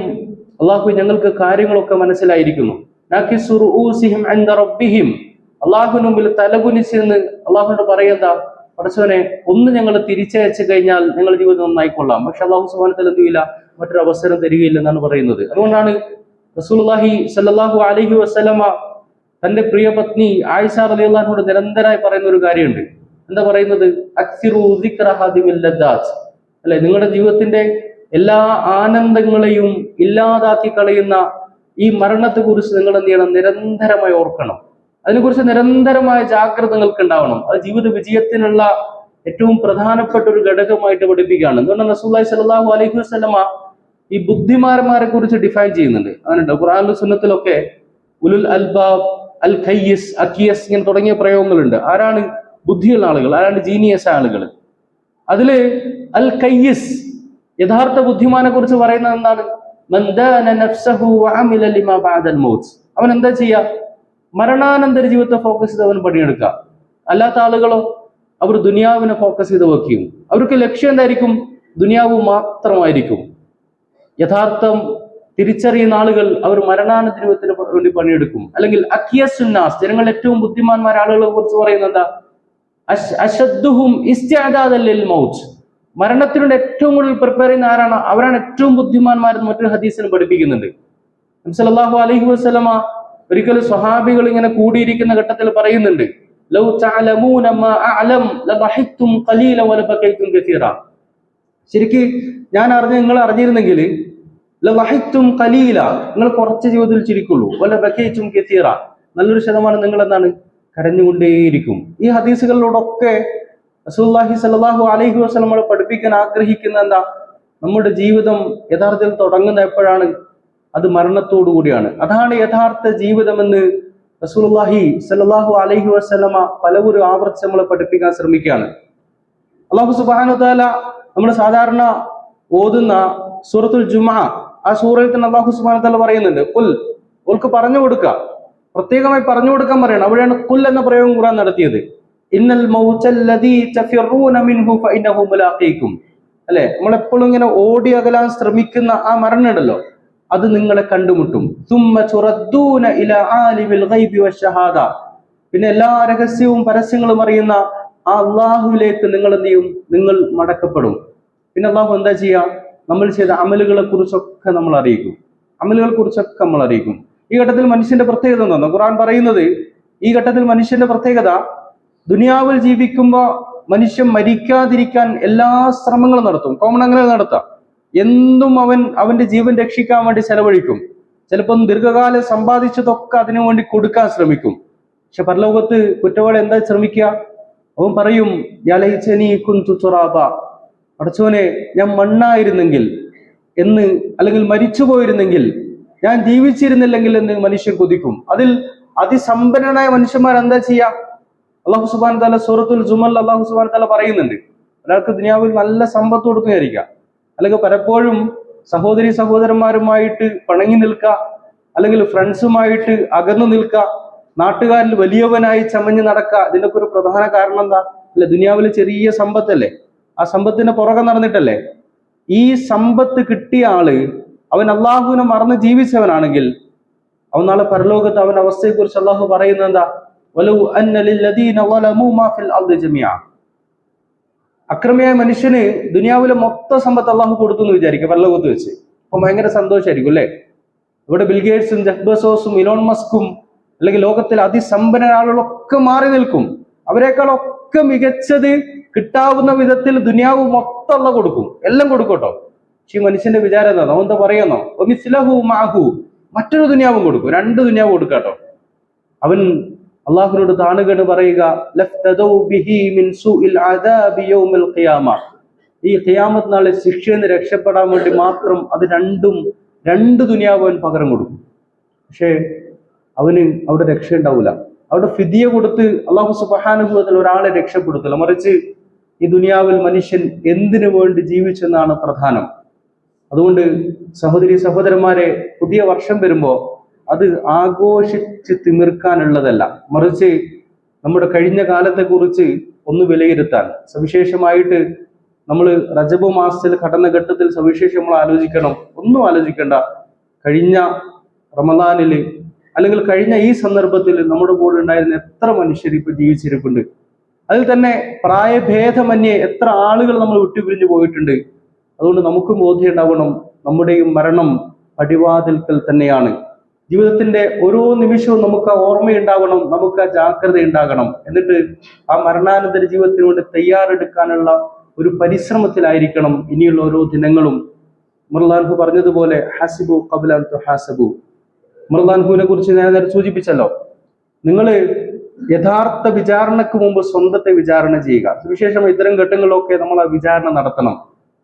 അള്ളാഹു ഞങ്ങൾക്ക് കാര്യങ്ങളൊക്കെ മനസ്സിലായിരിക്കുന്നു. അള്ളാഹുവിന് മുമ്പിൽ തലകുനിച്ച് എന്ന് അള്ളാഹുനോട് പറയണ്ട, പടച്ചവനെ ഒന്ന് ഞങ്ങൾ തിരിച്ചയച്ചു കഴിഞ്ഞാൽ ഞങ്ങളുടെ ജീവിതം നന്നായിക്കൊള്ളാം. പക്ഷെ അള്ളാഹു സുബ്ഹാനഹു വ തആല എന്തില്ല, മറ്റൊരു അവസരം തരികയില്ലെന്നാണ് പറയുന്നത്. അതുകൊണ്ടാണ് റസൂലുള്ളാഹി സ്വല്ലല്ലാഹു അലൈഹി വസല്ലമ തന്റെ പ്രിയ പത്നി ആയിഷ റളിയല്ലാഹു അൻഹയോട് നിരന്തരമായി പറയുന്ന ഒരു കാര്യമുണ്ട്. എന്താ പറയുന്നത്? അക്സിറു ദിക്റ ഹാദിമിൽ ലദ്ദാത്ത്. അല്ലെ, നിങ്ങളുടെ ജീവിതത്തിന്റെ എല്ലാ ആനന്ദങ്ങളെയും ഇല്ലാതാക്കി കളയുന്ന ഈ മരണത്തെ കുറിച്ച് നിങ്ങൾ എന്ത് ചെയ്യണം? നിരന്തരമായി ഓർക്കണം. അതിനെക്കുറിച്ച് നിരന്തരമായ ജാഗ്രത നിങ്ങൾക്ക് ഉണ്ടാവണം. അത് ജീവിത വിജയത്തിനുള്ള ഏറ്റവും പ്രധാനപ്പെട്ട ഒരു ഘടകമായിട്ട് പഠിപ്പിക്കുകയാണ്. എന്തുകൊണ്ടാണ് റസൂലുള്ളാഹി സ്വല്ലല്ലാഹു അലൈഹി വസല്ലമ ഈ ബുദ്ധിമാന്മാരെ കുറിച്ച് ഡിഫൈൻ ചെയ്യുന്നുണ്ട്. അങ്ങനെ ഖുർആനിലും സുന്നത്തിലൊക്കെ ഉലുൽ അൽബാബ്, അൽ ഖയ്യിസ്, അക്കിയസ് ഇങ്ങനെ തുടങ്ങിയ പ്രയോഗങ്ങളുണ്ട്. ആരാണ് ബുദ്ധിയുള്ള ആളുകൾ? ആരാണ് ജീനിയസ് ആളുകൾ? അതില് അൽ ഖയ്യിസ്, യഥാർത്ഥ ബുദ്ധിമാനെ കുറിച്ച് പറയുന്നത് എന്താണ്? മൻ ദാന നഫ്സഹു വഅമില ലിമാ ബഅദൽ മൗത്ത്. അവൻ എന്താ ചെയ്യാ? മരണാനന്തര ജീവിതത്തെ ഫോക്കസ് ചെയ്ത് അവൻ പണിയെടുക്കുക. അല്ലാത്ത ആളുകളോ, അവർ ദുനിയാവിനെ ഫോക്കസ് ചെയ്ത് വെക്കും. അവർക്ക് ലക്ഷ്യം എന്തായിരിക്കും? ദുനിയാവ് മാത്രമായിരിക്കും. യഥാർത്ഥം തിരിച്ചറിയുന്ന ആളുകൾ അവർ മരണാനന്തര ജീവിതത്തിന് വേണ്ടി പണിയെടുക്കും. അല്ലെങ്കിൽ അഖിയസുന്നാസ്, ജനങ്ങൾ ഏറ്റവും ബുദ്ധിമാന്മാരായ ആളുകളെ കുറിച്ച് പറയുന്നത് എന്താ? അശദ്ദുഹും ഇസ്തിഅദാദൻ ലിൽ മൗത്ത്. മരണത്തിനോട് ഏറ്റവും കൂടുതൽ പ്രിപ്പയർ ചെയ്യുന്ന ആരാണ്? അവരാണ് ഏറ്റവും ബുദ്ധിമാന്മാരെന്ന് മറ്റൊരു ഹദീസിന് പഠിപ്പിക്കുന്നുണ്ട്. നബി സല്ലല്ലാഹു അലൈഹി വസല്ലമ ഒരിക്കലും സ്വഹാബികൾ ഇങ്ങനെ കൂടിയിരിക്കുന്ന ഘട്ടത്തിൽ പറയുന്നുണ്ട്, ലൗ തഅലമൂന മാ അഅലം ലദഹിക്തും ഖലീല വലബകൈതും കസീറ. ശരിക്ക് ഞാൻ നിങ്ങൾ അറിഞ്ഞിരുന്നെങ്കിൽ ലദഹിക്തും ഖലീല, നിങ്ങൾ കുറച്ച് ജീവിതത്തിൽ ചിരിക്കുള്ളൂ, വലബകൈതും കസീറ, നല്ലൊരു ശതമാനം നിങ്ങൾ എന്താണ്? കരഞ്ഞുകൊണ്ടേയിരിക്കും. ഈ ഹദീസുകളിലൂടെയൊക്കെ റസൂലുള്ളാഹി സ്വല്ലല്ലാഹു അലൈഹി വസല്ലം നമ്മളെ പഠിപ്പിക്കാൻ ആഗ്രഹിക്കുന്ന എന്താ? നമ്മുടെ ജീവിതം യഥാർത്ഥത്തിൽ തുടങ്ങുന്ന എപ്പോഴാണ്? അത് മരണത്തോടു കൂടിയാണ്. അതാണ് യഥാർത്ഥ ജീവിതമെന്ന് റസൂലുള്ളാഹി സ്വല്ലല്ലാഹു അലൈഹി വസല്ലമ പലവരും ആവർത്തിച്ച് നമ്മളെ പഠിപ്പിക്കാൻ ശ്രമിക്കുകയാണ്. അല്ലാഹു സുബ്ഹാനഹു വ തആല നമ്മൾ സാധാരണ ഓതുന്ന സൂറത്തുൽ ജുമുഅ, ആ സൂറയിൽ തന്നെ അല്ലാഹു സുബ്ഹാനഹു വ തആല പറയുന്നുണ്ട്, ഖുൽ, ഓൾക്ക് പറഞ്ഞു കൊടുക്കുക, പ്രത്യേകമായി പറഞ്ഞു കൊടുക്കാൻ പറയണം. അവിടെയാണ് ഖുൽ എന്ന പ്രയോഗം ഖുർആൻ നടത്തിയത്. ഇന്നൽ മൗതല്ലദീ തഫിറൂന മിൻഹു ഫഇന്നഹു മുലാഖീകും. അല്ലെ, നമ്മളെപ്പോഴും ഇങ്ങനെ ഓടി അകലാൻ ശ്രമിക്കുന്ന ആ മരണം ഉണ്ടല്ലോ, അത് നിങ്ങളെ കണ്ടുമുട്ടും. സുമ്മ തുറദ്ദൂന ഇലാ ആലിമിൽ ഗൈബി വശഹാദ. പിന്നെ എല്ലാ രഹസ്യവും പരസ്യങ്ങളും അറിയുന്ന ആ അള്ളാഹുവിലേക്ക് നിങ്ങൾ എന്ത് ചെയ്യും? നിങ്ങൾ മടക്കപ്പെടും. പിന്നെ അള്ളാഹു എന്താ ചെയ്യാ? നമ്മൾ ചെയ്ത അമലുകളെ കുറിച്ചൊക്കെ നമ്മൾ അറിയിക്കും. ഈ ഘട്ടത്തിൽ മനുഷ്യന്റെ പ്രത്യേകത എന്താണ്? ഖുർആൻ പറയുന്നത്, ഈ ഘട്ടത്തിൽ മനുഷ്യന്റെ പ്രത്യേകത, ദുനിയാവിൽ ജീവിക്കുമ്പോ മനുഷ്യൻ മരിക്കാതിരിക്കാൻ എല്ലാ ശ്രമങ്ങളും നടത്തും. കോമൺ അങ്ങനെ നടത്താം. എന്തും അവന്റെ ജീവൻ രക്ഷിക്കാൻ വേണ്ടി ചെലവഴിക്കും. ചിലപ്പം ദീർഘകാലം സമ്പാദിച്ചതൊക്കെ അതിനു വേണ്ടി കൊടുക്കാൻ ശ്രമിക്കും. പക്ഷെ പരലോകത്ത് കുറ്റവാളി എന്താ ശ്രമിക്കുക? അവൻ പറയും, യാ ലൈതനീ കുന്തു തുറാബ, അടച്ചോനെ ഞാൻ മണ്ണായിരുന്നെങ്കിൽ എന്ന്, അല്ലെങ്കിൽ മരിച്ചു പോയിരുന്നെങ്കിൽ, ഞാൻ ജീവിച്ചിരുന്നില്ലെങ്കിൽ എന്ന് മനുഷ്യൻ കൊതിക്കും. അതിൽ അതിസമ്പന്നനായ മനുഷ്യന്മാർ എന്താ ചെയ്യാ? അല്ലാഹു സുബ്ഹാനഹു വ തആല സൂറത്തുൽ ജുമഅ അല്ലാഹു സുബ്ഹാനഹു വ തആല പറയുന്നുണ്ട്, ഒരാൾക്ക് ദുനിയാവിൽ നല്ല സമ്പത്ത് കൊടുക്കുന്നതായിരിക്കാം, അല്ലെങ്കിൽ പലപ്പോഴും സഹോദരി സഹോദരന്മാരുമായിട്ട് പിണങ്ങി നിൽക്കുക, അല്ലെങ്കിൽ ഫ്രണ്ട്സുമായിട്ട് അകന്നു നിൽക്കുക, നാട്ടുകാരിൽ വലിയവനായി ചമഞ്ഞ് നടക്കുക. ഇതിനൊക്കെ ഒരു പ്രധാന കാരണം എന്താ? അല്ലെ, ദുനിയാവിൽ ചെറിയ സമ്പത്തല്ലേ, ആ സമ്പത്തിന്റെ പുറകെ നടന്നിട്ടല്ലേ. ഈ സമ്പത്ത് കിട്ടിയ ആള് അവൻ അള്ളാഹുവിനെ മറന്ന് ജീവിച്ചവനാണെങ്കിൽ അവൻ നാളെ പരലോകത്ത് അവന്റെ അവസ്ഥയെക്കുറിച്ച് അള്ളാഹു പറയുന്നത് എന്താ? വലൗ അന്ന ലില്ലദീന ളലമൂ മാ ഫിൽ അർദി ജമീഅ. അക്രമിയായ മനുഷ്യന് ദുനിയാവിലെ മൊത്തം സമ്പത്ത് അള്ളാഹു കൊടുത്തു എന്ന് വിചാരിക്കുക പരലോകത്ത് വെച്ച്. അപ്പൊ ഭയങ്കര സന്തോഷമായിരിക്കും അല്ലെ. ഇവിടെ ബിൽഗേറ്റ്സും ജെഫ് ബെസോസും ഇലോൺ മസ്കും അല്ലെങ്കിൽ ലോകത്തിലെ അതിസമ്പന്ന ആളുകളൊക്കെ മാറി നിൽക്കും. അവരെക്കാളൊക്കെ മികച്ചത് കിട്ടാവുന്ന വിധത്തിൽ ദുനിയാവ് മൊത്തം അള്ള കൊടുക്കും, എല്ലാം കൊടുക്കട്ടോ. പക്ഷെ ഈ മനുഷ്യന്റെ വിചാരം എന്താ? അവൻ എന്താ പറയുന്നോ? ഒമിസ്ലഹു മാഹു, മറ്റൊരു ദുനിയാവും കൊടുക്കും, രണ്ട് ദുനിയാവ് കൊടുക്കാട്ടോ. അവൻ അള്ളാഹുവിനോട് താണുകണ് പറയുക, ലഫ്തദൗ ബിഹി മിൻ സൂഇൽ അദാബി യൗമിൽ ഖിയാമ. ഈ ഖിയാമത്ത് നാളിൽ ശിക്ഷയിൽ നിന്ന് രക്ഷപ്പെടാൻ വേണ്ടി മാത്രം അത് രണ്ട് ദുനിയാവ് അവൻ പകരം കൊടുക്കും. പക്ഷേ അവന് അവിടെ രക്ഷ ഉണ്ടാവില്ല. അവിടെ ഫിദിയ കൊടുത്ത് അള്ളാഹു സുബ്ഹാനഹു വ തആല ഒരാളെ രക്ഷപ്പെടുത്തില്ല. മറിച്ച് ഈ ദുനിയാവിൽ മനുഷ്യൻ എന്തിനു വേണ്ടി ജീവിച്ചെന്നാണ് പ്രധാനം. അതുകൊണ്ട് സഹോദരി സഹോദരന്മാരെ, പുതിയ വർഷം വരുമ്പോ അത് ആഘോഷിച്ച് തിമിർക്കാനുള്ളതല്ല, മറിച്ച് നമ്മുടെ കഴിഞ്ഞ കാലത്തെക്കുറിച്ച് ഒന്ന് വിലയിരുത്താൻ. സവിശേഷമായിട്ട് നമ്മൾ റജബ് മാസത്തിൽ കടന്ന ഘട്ടത്തിൽ സവിശേഷം നമ്മൾ ആലോചിക്കണം. ഒന്നും ആലോചിക്കേണ്ട, കഴിഞ്ഞ റമദാനില് അല്ലെങ്കിൽ കഴിഞ്ഞ ഈ സന്ദർഭത്തിൽ നമ്മുടെ കൂടെ ഉണ്ടായിരുന്ന എത്ര മനുഷ്യർ ഇപ്പൊ ജീവിച്ചിരിപ്പുണ്ട്. അതിൽ തന്നെ പ്രായഭേദമന്യേ എത്ര ആളുകൾ നമ്മൾ വിട്ടുപിരിഞ്ഞു പോയിട്ടുണ്ട്. അതുകൊണ്ട് നമുക്കും ബോധ്യം ഉണ്ടാവണം, നമ്മുടെയും മരണം പടിവാതിൽക്കൽ തന്നെയാണ്. ജീവിതത്തിന്റെ ഓരോ നിമിഷവും നമുക്ക് ആ ഓർമ്മയുണ്ടാവണം, നമുക്ക് ആ ജാഗ്രത ഉണ്ടാകണം. എന്നിട്ട് ആ മരണാനന്തര ജീവിതത്തിന് വേണ്ടി തയ്യാറെടുക്കാനുള്ള ഒരു പരിശ്രമത്തിലായിരിക്കണം ഇനിയുള്ള ഓരോ ദിനങ്ങളും. ഉമർലാൻഹു പറഞ്ഞതുപോലെ ഹസിബു ഖബ്ല അൻ തുഹാസബു. ഉമർലാൻഹുവിനെ കുറിച്ച് ഞാൻ നേരെ സൂചിപ്പിച്ചല്ലോ. നിങ്ങൾ യഥാർത്ഥ വിചാരണക്ക് മുമ്പ് സ്വന്തത്തെ വിചാരണ ചെയ്യുക. സുവിശേഷം ഇത്തരം ഘട്ടങ്ങളിലൊക്കെ നമ്മൾ ആ വിചാരണ നടത്തണം.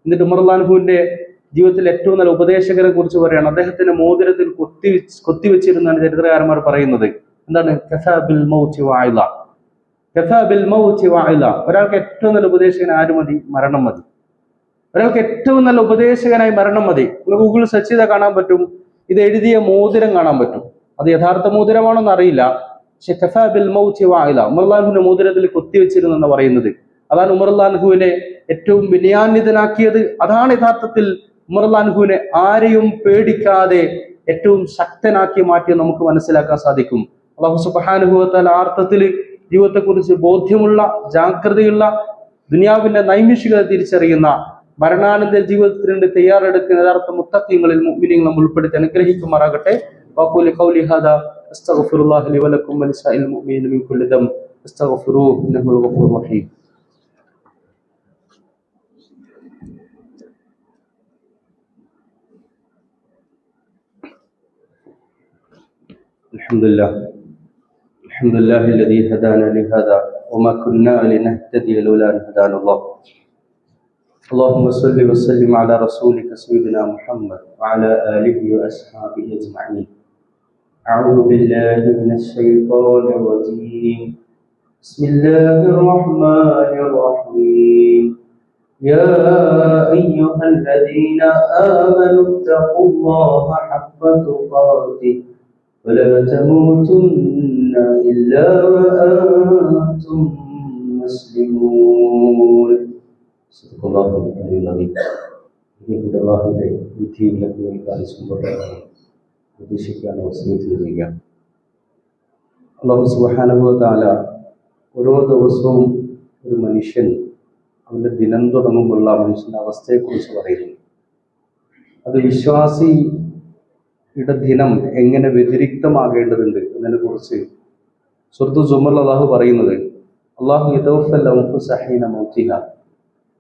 എന്നിട്ട് ഉമർലാൻഹുവിന്റെ ജീവിതത്തിൽ ഏറ്റവും നല്ല ഉപദേശകരെ കുറിച്ച് പറയാണ്. അദ്ദേഹത്തിന്റെ മോതിരത്തിൽ കൊത്തിവെച്ചിരുന്നാണ് ചരിത്രകാരന്മാർ പറയുന്നത്. എന്താണ്? കഫാ ബിൽ മൗതി വഅഇല. കഫാ ബിൽ മൗതി വഅഇല. ഒരാൾക്ക് ഏറ്റവും നല്ല ഉപദേശകൻ ആര് മതി? മരണം മതി. ഒരാൾക്ക് ഏറ്റവും നല്ല ഉപദേശകനായി മരണം മതി. ഗൂഗിൾ സെർച്ച് ചെയ്താൽ കാണാൻ പറ്റും, ഇത് എഴുതിയ മോതിരം കാണാൻ പറ്റും. അത് യഥാർത്ഥ മോതിരമാണോ എന്ന് അറിയില്ല. പക്ഷെ കഫാ ബിൽ മൗതി വഅഇല, ഉമർലാൻഹുവിന്റെ മോതിരത്തിൽ കൊത്തിവെച്ചിരുന്നു എന്ന് പറയുന്നത് അതാണ് ഉമർലാൻഹുവിനെ ഏറ്റവും വിനയാന്വിതനാക്കിയത്. അതാണ് യഥാർത്ഥത്തിൽ ഉമർലാൻഹുവിനെ ആരെയും പേടിക്കാതെ ഏറ്റവും ശക്തനാക്കി മാറ്റി നമുക്ക് മനസ്സിലാക്കാൻ സാധിക്കും. അല്ലാഹു സുബ്ഹാനഹു വ തആല അർത്ഥത്തിൽ ജീവിതത്തെക്കുറിച്ച് ബോധ്യമുള്ള, ജാഗ്രതയുള്ള, ദുനിയാവിന്റെ നൈമിഷികത തിരിച്ചറിയുന്ന, മരണാനന്തര ജീവിതത്തിന് തയ്യാറെടുക്കുന്ന യഥാർത്ഥ മുത്തഖീങ്ങളിൽ മുഅ്മിനീങ്ങൾ നമ്മൾ ഉൾപ്പെടുത്തി അനുഗ്രഹിക്കുമാറാകട്ടെ. വഖൂലി ഖൗലി ഹാദാ അസ്തഗ്ഫിറുല്ലാഹ ലി വലക്കും വലിസാഇൽ മുഅ്മിനീന മിൻ കുല്ലി ദം അസ്തഗ്ഫിറൂഹു ഇന്നഹു ഗഫൂറുർ റഹീം. الحمد لله الذي هدانا لهذا وما كنا لنهتدي لولا أن هدانا الله. اللهم صل وسلم على رسولك سيدنا محمد وعلى آله وأصحابه أجمعين. أعوذ بالله من الشيطان الرجيم. بسم الله الرحمن الرحيم. يا أيها الذين آمنوا اتقوا الله حق تقاته ولا تموتن إلا وأنتم مسلمون. صدق الله العلي العظيم. ഇത് അല്ലാഹുവിന്റെ വിധിയിലേക്ക് പാലിച്ചുകൊണ്ടാണ് ഉദ്ദേശിക്കാൻ വസിയത്ത് ചെയ്യുക. അല്ലാഹു സുബ്ഹാനഹു വ തആല ഓരോ ദിവസവും ഒരു മനുഷ്യൻ അവന്റെ ദിനം തുടങ്ങുമ്പോഴുള്ള മനുഷ്യന്റെ അവസ്ഥയെക്കുറിച്ച് പറയുന്നു. അത് വിശ്വാസിയുടെ ദിനം എങ്ങനെ വ്യതിരിക്തമാകേണ്ടതുണ്ട് എന്നതിനെ കുറിച്ച് സൂറത്തുൽ സുമറിൽ അല്ലാഹു പറയുന്നത്, അല്ലാഹു യതവഫൽ അൻഫുസ ഹീന മൗതിഹാ.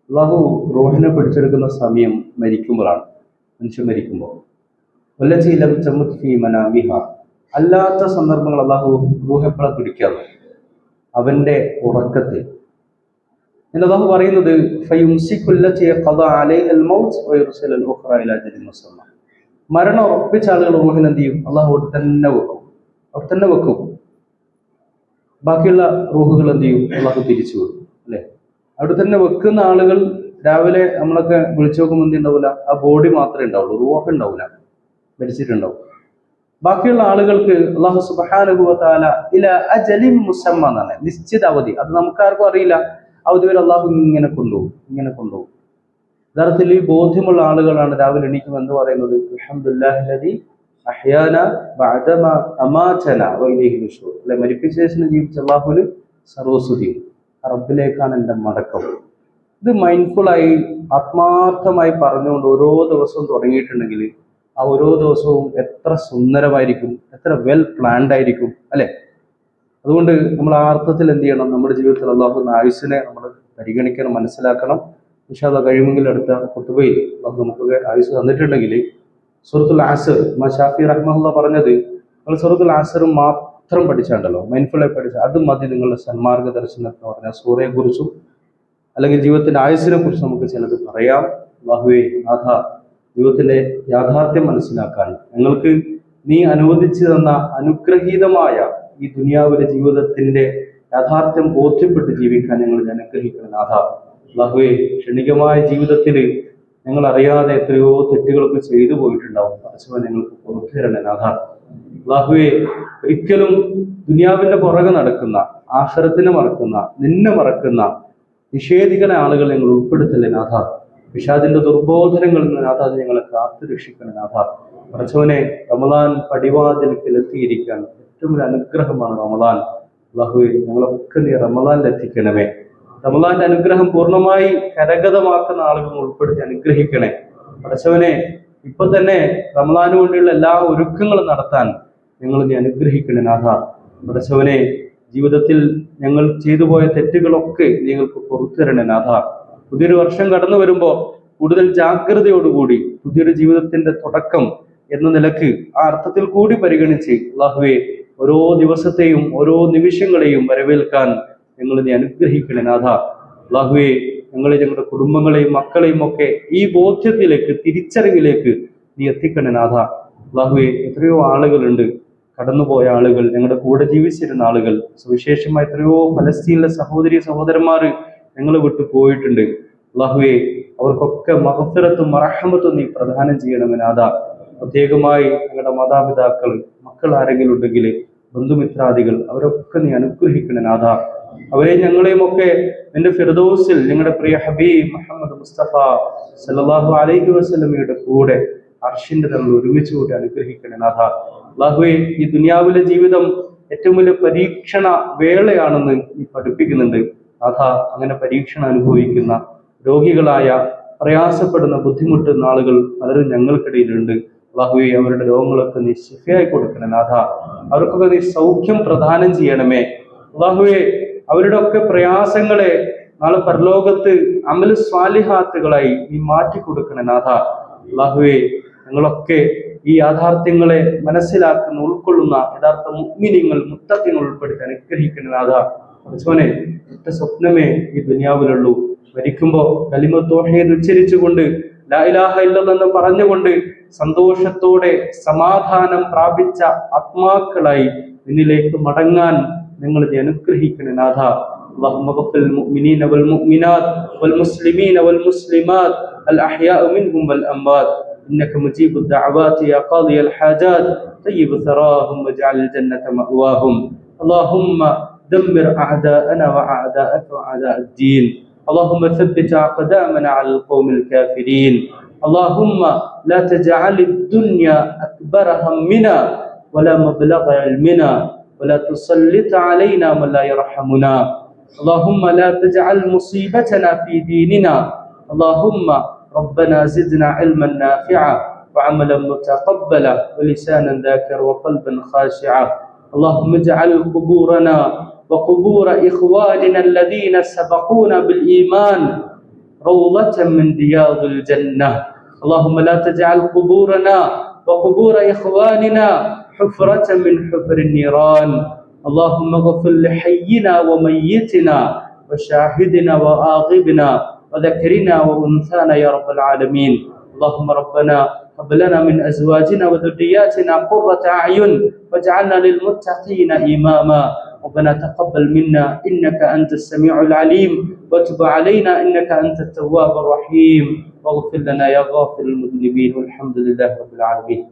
അല്ലാഹു റൂഹിനെ പിടിച്ചെടുക്കുന്ന സമയം മരിക്കുമ്പോഴാണ്, മനുഷ്യൻ മരിക്കുമ്പോൾ. വല്ലത്തി ലം തമുത് ഫീ മനാമിഹാ. അല്ലാത്ത സന്ദർഭങ്ങൾ അല്ലാഹു റൂഹ് എപ്പോഴാണ് പിടിക്കാറ്? അവന്റെ ഉറക്കത്തിൽ. അല്ലാഹു പറയുന്നത് ഫയുംസികുല്ലതി ഖദാ അലൈഹൽ മൗത്ത് വയുർസിലുൽ ഉഖ്റ ഇലാ അജലിൻ മുസമ്മ. മരണം ഉറപ്പിച്ച ആളുകൾ റൂഹിനെ എന്ത് ചെയ്യും? അല്ലാഹു അവിടെ തന്നെ വെക്കും. ബാക്കിയുള്ള റൂഹുകൾ എന്ത് ചെയ്യും? അല്ലാഹു തിരിച്ചു വെക്കും. അല്ലെ, അവിടെ തന്നെ വെക്കുന്ന ആളുകൾ രാവിലെ നമ്മളൊക്കെ വിളിച്ചു നോക്കുമ്പോൾ എന്ത് ഉണ്ടാവില്ല, ആ ബോഡി മാത്രമേ ഉണ്ടാവുള്ളൂ, റൂഹ് ഉണ്ടാവില്ല, മരിച്ചിട്ടുണ്ടാവും. ബാക്കിയുള്ള ആളുകൾക്ക് അല്ലാഹു സുബ്ഹാനഹു വ തആല ഇല അജലിൻ മുസമ്മ എന്നാണ്, നിശ്ചിത അവധി. അത് നമുക്കാർക്കും അറിയില്ല. അവധി വരെ അള്ളാഹു ഇങ്ങനെ കൊണ്ടുപോകും. യഥാർത്ഥത്തിൽ ഈ ബോധ്യമുള്ള ആളുകളാണ് രാവിലെ എണീക്കുമ്പോൾ എന്ത് പറയുന്നത്? അൽഹംദുലില്ലാഹില്ലദീ അഹ്യാന ബഅദമാ അമാതന വ ഇലൈഹി നുശൂർ. അല്ലെ, മരിപ്പിച്ച ശേഷം ജീവിച്ച അള്ളാഹുവിന് സർവസ്തുതിയും, റബ്ബിലേക്കാണ് എൻ്റെ മടക്കം. ഇത് മൈൻഡ്ഫുള്ളായി ആത്മാർത്ഥമായി പറഞ്ഞുകൊണ്ട് ഓരോ ദിവസവും തുടങ്ങിയിട്ടുണ്ടെങ്കിൽ ആ ഓരോ ദിവസവും എത്ര സുന്ദരമായിരിക്കും, എത്ര വെൽ പ്ലാൻഡ് ആയിരിക്കും, അല്ലെ? അതുകൊണ്ട് നമ്മൾ ആ അർത്ഥത്തിൽ എന്ത് ചെയ്യണം? നമ്മുടെ ജീവിതത്തിൽ അള്ളാഹുവിന്റെ ആയുസ്സിനെ നമ്മൾ പരിഗണിക്കണം, മനസ്സിലാക്കണം. ഇൻഷാ അല്ലാഹ് കഴിയുമെങ്കിൽ അടുത്ത ഖുതുബയിൽ അള്ളാഹു നമുക്ക് ആയുസ് തന്നിട്ടുണ്ടെങ്കിൽ സൂറത്തുൽ അസ്ർ, ഇമാം ഷാഫി റഹ്മഹുല്ലാഹ് പറഞ്ഞത്, നിങ്ങൾ സൂറത്തുൽ അസ്ർ മാത്രം പഠിച്ചാണ്ടല്ലോ, മൈൻഡ്ഫുള്ളായി പഠിച്ച അത് മതി നിങ്ങളുടെ സന്മാർഗ ദർശനം എന്ന് പറഞ്ഞ സൂറയെ കുറിച്ചും അല്ലെങ്കിൽ ജീവിതത്തിന്റെ ആയുസ്സിനെ കുറിച്ച് നമുക്ക് ചിലത് പറയാം. അല്ലാഹുവേ നാഥ, ജീവിതത്തിന്റെ യാഥാർത്ഥ്യം മനസ്സിലാക്കാൻ ഞങ്ങൾക്ക് നീ അനുവദിച്ചു തന്ന അനുഗ്രഹീതമായ ഈ ദുനിയാവിലെ ജീവിതത്തിന്റെ യാഥാർത്ഥ്യം ബോധ്യപ്പെട്ട് ജീവിക്കാൻ ഞങ്ങൾ അനുഗ്രഹിക്കണം നാഥ. അല്ലാഹുവേ, ക്ഷണികമായ ജീവിതത്തിൽ ഞങ്ങൾ അറിയാതെ എത്രയോ തെറ്റുകളൊക്കെ ചെയ്തു പോയിട്ടുണ്ടാവും. പരസ്പരം ഞങ്ങൾക്ക് പുറത്തു തരണേ നാഥ. അല്ലാഹുവേ, ഒരിക്കലും ദുനിയാവിന്റെ പുറകെ നടക്കുന്ന, ആഖിറത്തിനെ മറക്കുന്ന, നിന്നെ മറക്കുന്ന നിഷേധിക്കുന്ന ആളുകൾ ഞങ്ങൾ ഉൾപ്പെടുത്തല്ലേ നാഥ. പിശാചിന്റെ ദുർബോധനങ്ങളിൽ നിന്ന് നാഥ ഞങ്ങളെ കാത്തു രക്ഷിക്കണം നാഥ. പടച്ചവനെ, റമളാൻ പടിവാതിൽക്കൽ എത്തിയിരിക്കാൻ ഏറ്റവും ഒരു അനുഗ്രഹമാണ് റമളാൻ. അല്ലാഹുവേ, ഞങ്ങളൊക്കെ നീ റമളാനിൽ എത്തിക്കണമേ. റമളാന്റെ അനുഗ്രഹം പൂർണ്ണമായി കരഗതമാക്കുന്ന ആളുകൾ ഉൾപ്പെടുത്തി അനുഗ്രഹിക്കണേ പടച്ചവനെ. ഇപ്പൊ തന്നെ റമളാന് വേണ്ടിയുള്ള എല്ലാ ഒരുക്കങ്ങളും നടത്താൻ ഞങ്ങൾ നീ അനുഗ്രഹിക്കണേ നാഥ. പടച്ചവനെ, ജീവിതത്തിൽ ഞങ്ങൾ ചെയ്തു പോയ തെറ്റുകളൊക്കെ നിങ്ങൾക്ക് പുറത്തു തരണേ നാഥ. പുതിയൊരു വർഷം കടന്നു വരുമ്പോ കൂടുതൽ ജാഗ്രതയോടുകൂടി പുതിയൊരു ജീവിതത്തിന്റെ തുടക്കം എന്ന നിലക്ക് ആ അർത്ഥത്തിൽ കൂടി പരിഗണിച്ച് അല്ലാഹുവേ, ഓരോ ദിവസത്തെയും ഓരോ നിമിഷങ്ങളെയും വരവേൽക്കാൻ ഞങ്ങൾ നീ അനുഗ്രഹിക്കണേ നാഥ. അല്ലാഹുവേ, ഞങ്ങളെ, ഞങ്ങളുടെ കുടുംബങ്ങളെയും മക്കളെയും ഒക്കെ ഈ ബോധ്യത്തിലേക്ക്, തിരിച്ചറിവിലേക്ക് നീ എത്തിക്കണേ നാഥ. അല്ലാഹുവേ, എത്രയോ ആളുകളുണ്ട്, കടന്നുപോയ ആളുകൾ, ഞങ്ങളുടെ കൂടെ ജീവിച്ചിരുന്ന ആളുകൾ, സുവിശേഷമായ എത്രയോ ഫലസ്തീനിലെ സഹോദരി സഹോദരന്മാർ ഞങ്ങൾ വിട്ടു പോയിട്ടുണ്ട്. അല്ലാഹുവേ, അവർക്കൊക്കെ മഗ്ഫിറത്തും മർഹമത്തും നീ പ്രദാനം ചെയ്യണമേ നാഥ. പ്രത്യേകമായി ഞങ്ങളുടെ മാതാപിതാക്കൾ, മക്കൾ ആരെങ്കിലും ഉണ്ടെങ്കിൽ, ബന്ധുമിത്രാദികൾ, അവരൊക്കെ നീ അനുഗ്രഹിക്കണേ നാഥ. അവരെ ഞങ്ങളെയും ഒക്കെ നിന്റെ ഫിർദൗസിൽ ഞങ്ങളുടെ പ്രിയ ഹബീബ് മുഹമ്മദ് മുസ്തഫ സല്ലല്ലാഹു അലൈഹി വസല്ലമയുടെ കൂടെ അർശിന്റെ നമ്മൾ ഒരുമിച്ച് കൂടി അനുഗ്രഹിക്കണേ നാഥ. അല്ലാഹുവേ, ഈ ദുനിയാവിലെ ജീവിതം ഏറ്റവും വലിയ പരീക്ഷണ വേളയാണെന്ന് നീ പഠിപ്പിക്കുന്നുണ്ട് നാഥ. അങ്ങനെ പരീക്ഷണം അനുഭവിക്കുന്ന രോഗികളായ, പ്രയാസപ്പെടുന്ന, ബുദ്ധിമുട്ടുന്ന ആളുകൾ പലരും ഞങ്ങൾക്കിടയിലുണ്ട്. അല്ലാഹുവേ, അവരുടെ രോഗങ്ങളൊക്കെ നീ ശിഫയായി കൊടുക്കണേ നാഥ. അവർക്കൊക്കെ നീ സൗഖ്യം പ്രദാനം ചെയ്യണമേ അല്ലാഹുവേ. അവരുടെ ഒക്കെ പ്രയാസങ്ങളെ നാളെ പരലോകത്ത് അമല് സ്വാലിഹാത്തുകളായി നീ മാറ്റി കൊടുക്കണേ നാഥ. അല്ലാഹുവേ, ഞങ്ങളൊക്കെ ഈ യാഥാർത്ഥ്യങ്ങളെ മനസ്സിലാക്കുന്ന, ഉൾക്കൊള്ളുന്ന യഥാർത്ഥ മുഅ്മിനീങ്ങൾ, മുത്തഖീങ്ങൾ ഉൾപ്പെടുത്തി അനുഗ്രഹിക്കണേ നാഥ. പടച്ചോനെ, ഒറ്റ സ്വപ്നമേ ഈ ദുനിയാവിലുള്ളൂ. മരിക്കുമ്പോ കലിമത്ത് തൗഹീദ് ഉച്ചരിച്ചുകൊണ്ട്, ലാ ഇലാഹ ഇല്ലല്ലാഹ് എന്ന് പറഞ്ഞുകൊണ്ട് സന്തോഷത്തോടെ സമാധാനം പ്രാപിച്ച ആത്മാക്കളായി നിന്നിലേക്ക് മടങ്ങാൻ നിങ്ങൾ നീ അനുഗ്രഹിക്കണേ നാഥ. اللهم اغفر للمؤمنين والمؤمنات والمسلمين والمسلمات الأحياء منهم والأموات إنك مجيب الدعوات يا قاضي الحاجات طيب ثراهم واجعل الجنة مأواهم. اللهم دمر أعداءنا وأعداءك وأعداء الدين. اللهم ثبت أقدامنا على القوم الكافرين. اللهم لا تجعل الدنيا أكبر همنا ولا مبلغ علمنا ولا تسلط علينا من لا يرحمنا. اللهم لا تجعل مصيبتنا في ديننا. اللهم ربنا زدنا علما نافعا وعملا متقبلا ولسانا ذاكرا وقلبا خاشعا. اللهم اجعل قبورنا وقبور إخواننا الذين سبقونا بالإيمان روضة من رياض الجنة. اللهم لا تجعل قبورنا وقبور إخواننا حفرة من حفر النيران. اللهم اغفر لحينا وميتنا وشاهدنا وآغبنا وذكرنا وأنثانا يا رب العالمين. اللهم ربنا هب لنا من أزواجنا وذرياتنا قرة أعين واجعلنا للمتقين إماما. ربنا تقبل منا إنك أنت السميع العليم وتب علينا إنك أنت التواب الرحيم واغفر لنا يا غافر المذنبين والحمد لله رب العالمين.